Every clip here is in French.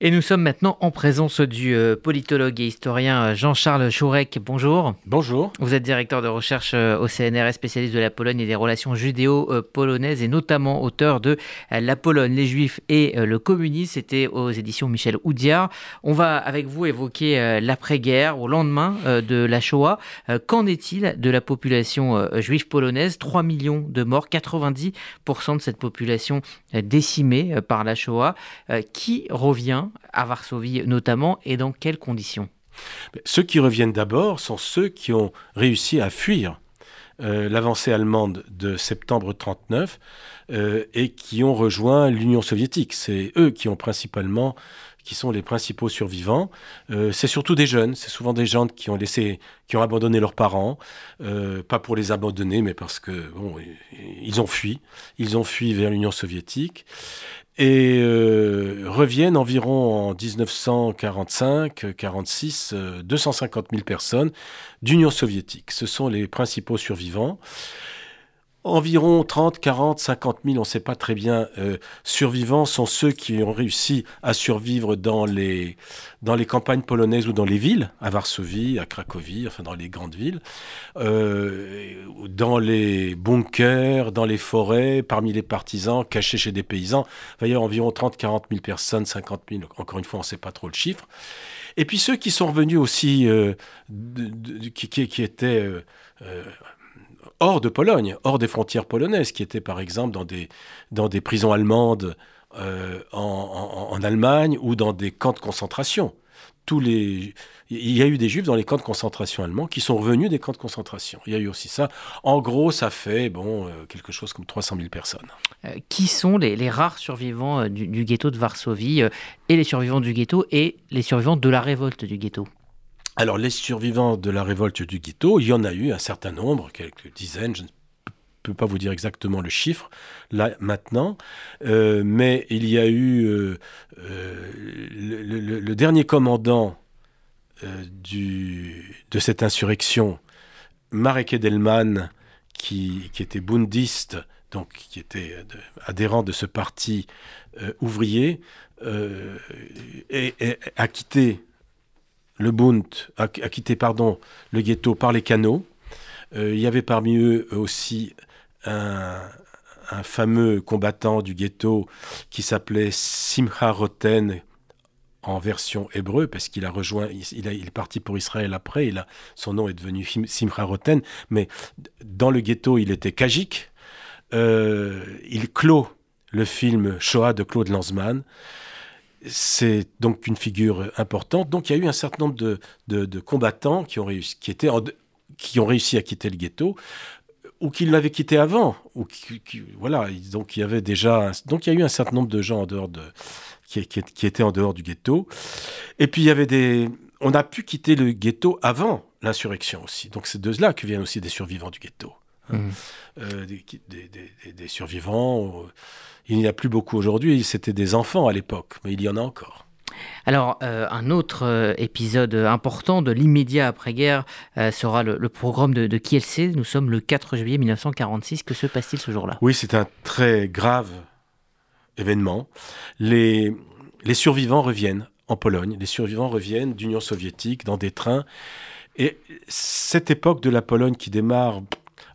Et nous sommes maintenant en présence du politologue et historien Jean-Charles Chourek. Bonjour. Bonjour. Vous êtes directeur de recherche au CNRS, spécialiste de la Pologne et des relations judéo-polonaises et notamment auteur de La Pologne, les Juifs et le communisme. C'était aux éditions Michel Oudiard. On va avec vous évoquer l'après-guerre, au lendemain de la Shoah. Qu'en est-il de la population juive polonaise? 3 millions de morts, 90% de cette population décimée par la Shoah. Qui revient à Varsovie notamment, et dans quelles conditions? Ceux qui reviennent d'abord sont ceux qui ont réussi à fuir l'avancée allemande de septembre 1939 et qui ont rejoint l'Union soviétique. C'est eux qui sont les principaux survivants. C'est surtout des jeunes, c'est souvent des gens qui ont abandonné leurs parents, pas pour les abandonner, mais parce que ils ont fui vers l'Union soviétique. Et reviennent environ en 1945-46 250 000 personnes d'Union soviétique. Ce sont les principaux survivants. Environ 30, 40, 50 000, on ne sait pas très bien, survivants sont ceux qui ont réussi à survivre dans les campagnes polonaises ou dans les villes, à Varsovie, à Cracovie, enfin dans les grandes villes, dans les bunkers, dans les forêts, parmi les partisans, cachés chez des paysans. Il va y avoir environ 30, 40 000 personnes, 50 000, encore une fois, on ne sait pas trop le chiffre. Et puis ceux qui sont revenus aussi, qui étaient hors de Pologne, hors des frontières polonaises, qui étaient par exemple dans des prisons allemandes en Allemagne ou dans des camps de concentration. Il y a eu des juifs dans les camps de concentration allemands qui sont revenus des camps de concentration. Il y a eu aussi ça. En gros, ça fait quelque chose comme 300 000 personnes. Qui sont les rares survivants du ghetto de Varsovie et les survivants du ghetto et les survivants de la révolte du ghetto? Alors, les survivants de la révolte du ghetto, il y en a eu un certain nombre, quelques dizaines, je ne peux pas vous dire exactement le chiffre, là, maintenant, mais il y a eu le dernier commandant de cette insurrection, Marek Edelman, qui était bundiste, donc qui était adhérent de ce parti ouvrier, et a quitté le ghetto par les canaux. Il y avait parmi eux aussi un fameux combattant du ghetto qui s'appelait Simcha Roten en version hébreu, parce qu'il a rejoint, il est parti pour Israël après, son nom est devenu Simcha Roten, mais dans le ghetto, il était kajik. Il clôt le film Shoah de Claude Lanzmann. C'est donc une figure importante. Donc il y a eu un certain nombre de combattants qui ont réussi à quitter le ghetto, ou qui l'avaient quitté avant. Donc il y avait donc il y a eu un certain nombre de gens qui étaient en dehors du ghetto. Et puis on a pu quitter le ghetto avant l'insurrection aussi. Donc c'est de là que viennent aussi des survivants du ghetto. Des survivants. Il n'y en a plus beaucoup aujourd'hui, c'était des enfants à l'époque, mais il y en a encore. Alors, un autre épisode important de l'immédiat après-guerre sera le pogrom de Kielce. Nous sommes le 4 juillet 1946. Que se passe-t-il ce jour-là? Oui, c'est un très grave événement. Les survivants reviennent en Pologne, les survivants reviennent d'Union soviétique dans des trains. Et cette époque de la Pologne qui démarre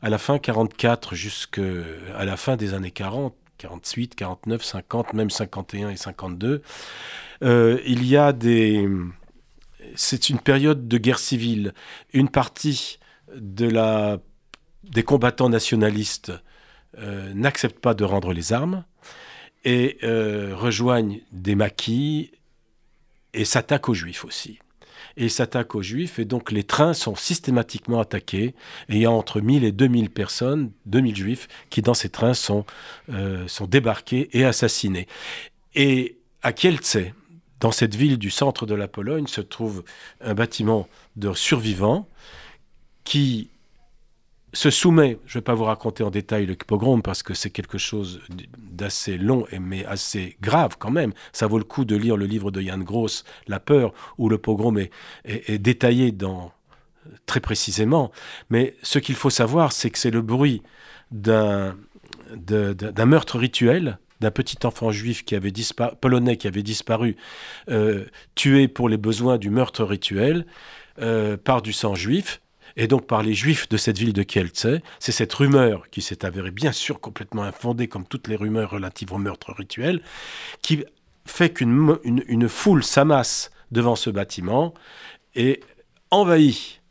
à la fin 1944 jusqu'à la fin des années 40, 48, 49, 50, même 51 et 52, c'est une période de guerre civile. Une partie des combattants nationalistes n'acceptent pas de rendre les armes et rejoignent des maquis et s'attaquent aux Juifs aussi. Et s'attaquent aux Juifs, et donc les trains sont systématiquement attaqués, et il y a entre 1000 et 2000 personnes, 2000 Juifs, qui dans ces trains sont débarqués et assassinés. Et à Kielce, dans cette ville du centre de la Pologne, se trouve un bâtiment de survivants qui se soumet, je ne vais pas vous raconter en détail le pogrom parce que c'est quelque chose d'assez long mais assez grave quand même. Ça vaut le coup de lire le livre de Jan Gross, La peur, où le pogrom est détaillé très précisément. Mais ce qu'il faut savoir, c'est que c'est le bruit d'un meurtre rituel d'un petit enfant juif polonais qui avait disparu, tué pour les besoins du meurtre rituel par du sang juif, et donc par les juifs de cette ville de Kielce. C'est cette rumeur qui s'est avérée bien sûr complètement infondée, comme toutes les rumeurs relatives au meurtre rituel, qui fait qu'une foule s'amasse devant ce bâtiment et envahit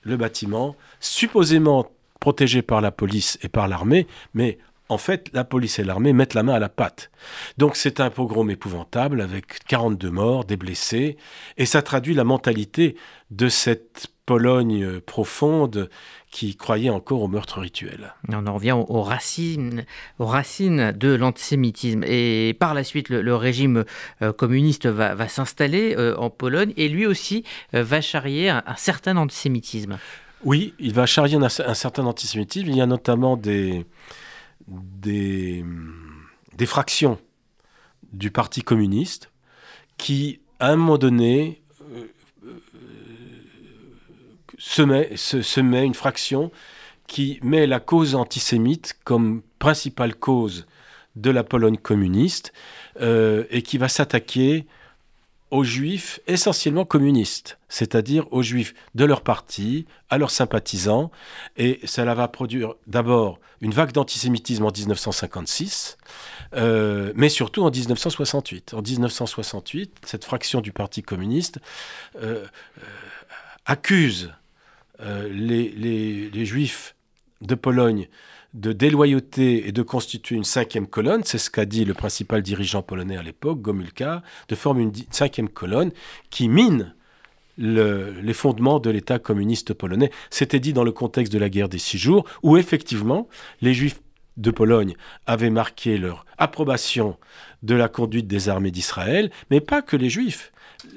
le bâtiment, supposément protégé par la police et par l'armée, mais en fait, la police et l'armée mettent la main à la pâte. Donc c'est un pogrom épouvantable avec 42 morts, des blessés, et ça traduit la mentalité de cette Pologne profonde qui croyait encore au meurtre rituel. On en revient aux racines de l'antisémitisme. Et par la suite, le régime communiste va s'installer en Pologne et lui aussi va charrier un certain antisémitisme. Oui, il va charrier un certain antisémitisme. Il y a notamment des fractions du Parti communiste qui, à un moment donné, se met une fraction qui met la cause antisémite comme principale cause de la Pologne communiste et qui va s'attaquer aux juifs essentiellement communistes, c'est-à-dire aux juifs de leur parti, à leurs sympathisants, et cela va produire d'abord une vague d'antisémitisme en 1956, mais surtout en 1968. En 1968, cette fraction du Parti communiste accuse les juifs de Pologne de déloyauté et de constituer une cinquième colonne, c'est ce qu'a dit le principal dirigeant polonais à l'époque, Gomulka, de former une cinquième colonne qui mine les fondements de l'État communiste polonais. C'était dit dans le contexte de la guerre des 6 jours, où effectivement les Juifs de Pologne avaient marqué leur approbation de la conduite des armées d'Israël, mais pas que les Juifs.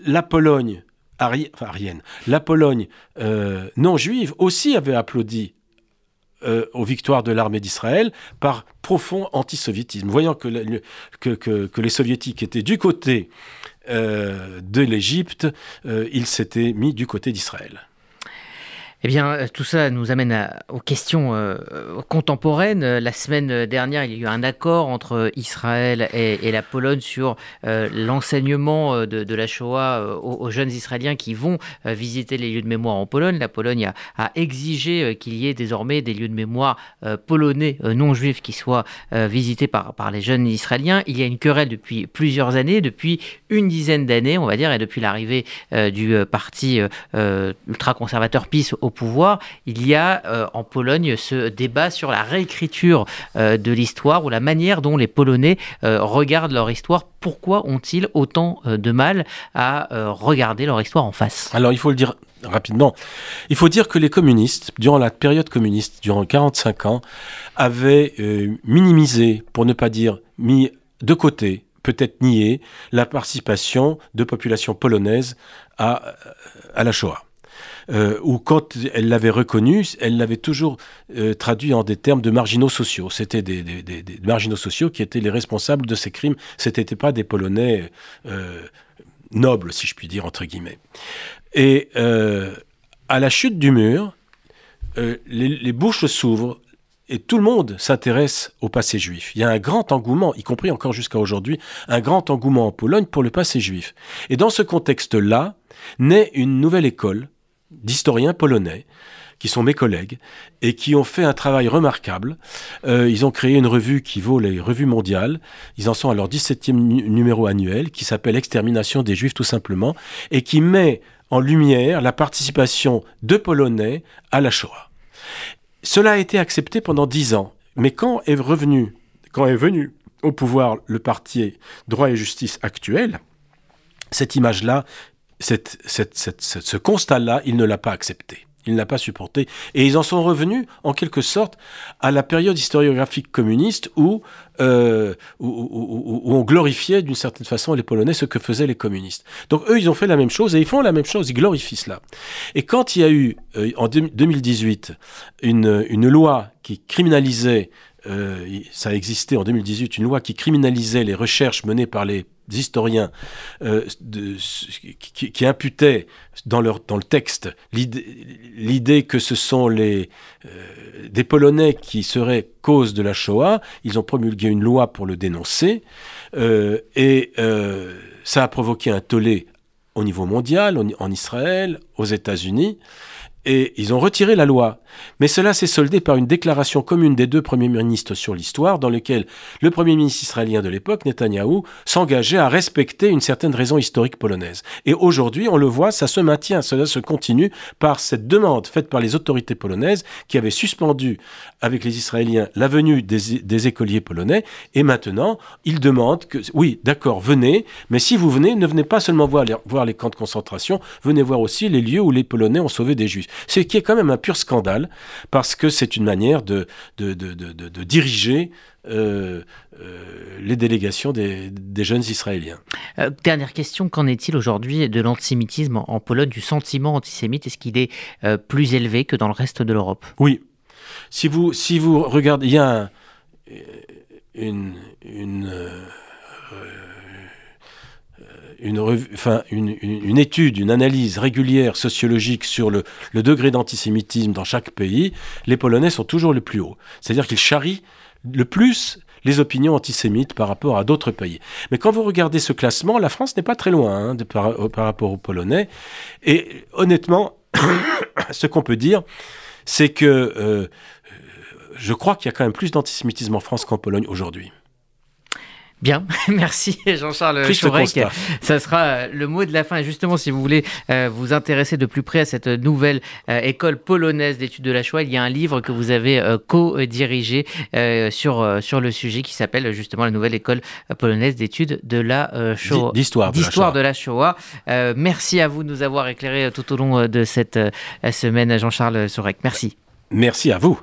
La Pologne arienne, la Pologne non juive aussi avait applaudi aux victoires de l'armée d'Israël par profond antisoviétisme. Voyant que les soviétiques étaient du côté de l'Égypte, ils s'étaient mis du côté d'Israël. Eh bien, tout ça nous amène aux questions contemporaines. La semaine dernière, il y a eu un accord entre Israël et la Pologne sur l'enseignement de la Shoah aux jeunes Israéliens qui vont visiter les lieux de mémoire en Pologne. La Pologne a exigé qu'il y ait désormais des lieux de mémoire polonais non juifs qui soient visités par les jeunes Israéliens. Il y a une querelle depuis plusieurs années, depuis une dizaine d'années, on va dire, et depuis l'arrivée du parti ultra-conservateur PiS au pouvoir, il y a en Pologne ce débat sur la réécriture de l'histoire ou la manière dont les Polonais regardent leur histoire. Pourquoi ont-ils autant de mal à regarder leur histoire en face ? Alors il faut le dire rapidement. Il faut dire que les communistes, durant la période communiste, durant 45 ans, avaient minimisé, pour ne pas dire mis de côté, peut-être nié, la participation de populations polonaises à la Shoah. Ou quand elle l'avait reconnu, elle l'avait toujours traduit en des termes de marginaux sociaux. C'était des marginaux sociaux qui étaient les responsables de ces crimes. Ce n'étaient pas des Polonais nobles, si je puis dire, entre guillemets. Et à la chute du mur, les bouches s'ouvrent et tout le monde s'intéresse au passé juif. Il y a un grand engouement, y compris encore jusqu'à aujourd'hui, un grand engouement en Pologne pour le passé juif. Et dans ce contexte-là, naît une nouvelle école d'historiens polonais, qui sont mes collègues, et qui ont fait un travail remarquable. Ils ont créé une revue qui vaut les revues mondiales. Ils en sont à leur 17e numéro annuel, qui s'appelle « Extermination des Juifs » tout simplement, et qui met en lumière la participation de Polonais à la Shoah. Cela a été accepté pendant 10 ans, mais quand est venu au pouvoir le parti Droit et Justice actuel, cette image-là, ce constat-là, il ne l'a pas accepté. Il ne l'a pas supporté. Et ils en sont revenus, en quelque sorte, à la période historiographique communiste où on glorifiait d'une certaine façon les Polonais, ce que faisaient les communistes. Donc eux, ils ont fait la même chose et ils font la même chose, ils glorifient cela. Et quand il y a eu, en 2018, une loi qui criminalisait, ça a existé en 2018, une loi qui criminalisait les recherches menées par les historiens qui imputaient dans le texte l'idée que ce sont des Polonais qui seraient cause de la Shoah. Ils ont promulgué une loi pour le dénoncer et ça a provoqué un tollé au niveau mondial, en Israël, aux États-Unis. Et ils ont retiré la loi. Mais cela s'est soldé par une déclaration commune des deux premiers ministres sur l'histoire, dans laquelle le premier ministre israélien de l'époque, Netanyahou, s'engageait à respecter une certaine raison historique polonaise. Et aujourd'hui, on le voit, ça se maintient, cela se continue par cette demande faite par les autorités polonaises qui avaient suspendu avec les Israéliens la venue des écoliers polonais. Et maintenant, ils demandent que, oui, d'accord, venez, mais si vous venez, ne venez pas seulement voir les camps de concentration, venez voir aussi les lieux où les Polonais ont sauvé des Juifs. Ce qui est quand même un pur scandale, parce que c'est une manière de diriger les délégations des jeunes Israéliens. Dernière question, qu'en est-il aujourd'hui de l'antisémitisme en Pologne, du sentiment antisémite? Est-ce qu'il est plus élevé que dans le reste de l'Europe? Oui. Si vous regardez, il y a une étude, une analyse régulière sociologique sur le degré d'antisémitisme dans chaque pays. Les Polonais sont toujours les plus hauts. C'est-à-dire qu'ils charrient le plus les opinions antisémites par rapport à d'autres pays. Mais quand vous regardez ce classement, la France n'est pas très loin par rapport aux Polonais. Et honnêtement, ce qu'on peut dire, c'est que je crois qu'il y a quand même plus d'antisémitisme en France qu'en Pologne aujourd'hui. Bien, merci Jean-Charles Chourec. Ça sera le mot de la fin. Et justement, si vous voulez vous intéresser de plus près à cette nouvelle école polonaise d'études de la Shoah, il y a un livre que vous avez co-dirigé sur le sujet qui s'appelle justement la nouvelle école polonaise d'études de la Shoah. D'histoire de la Shoah. Merci à vous de nous avoir éclairé tout au long de cette semaine, Jean-Charles Chourec. Merci. Merci à vous.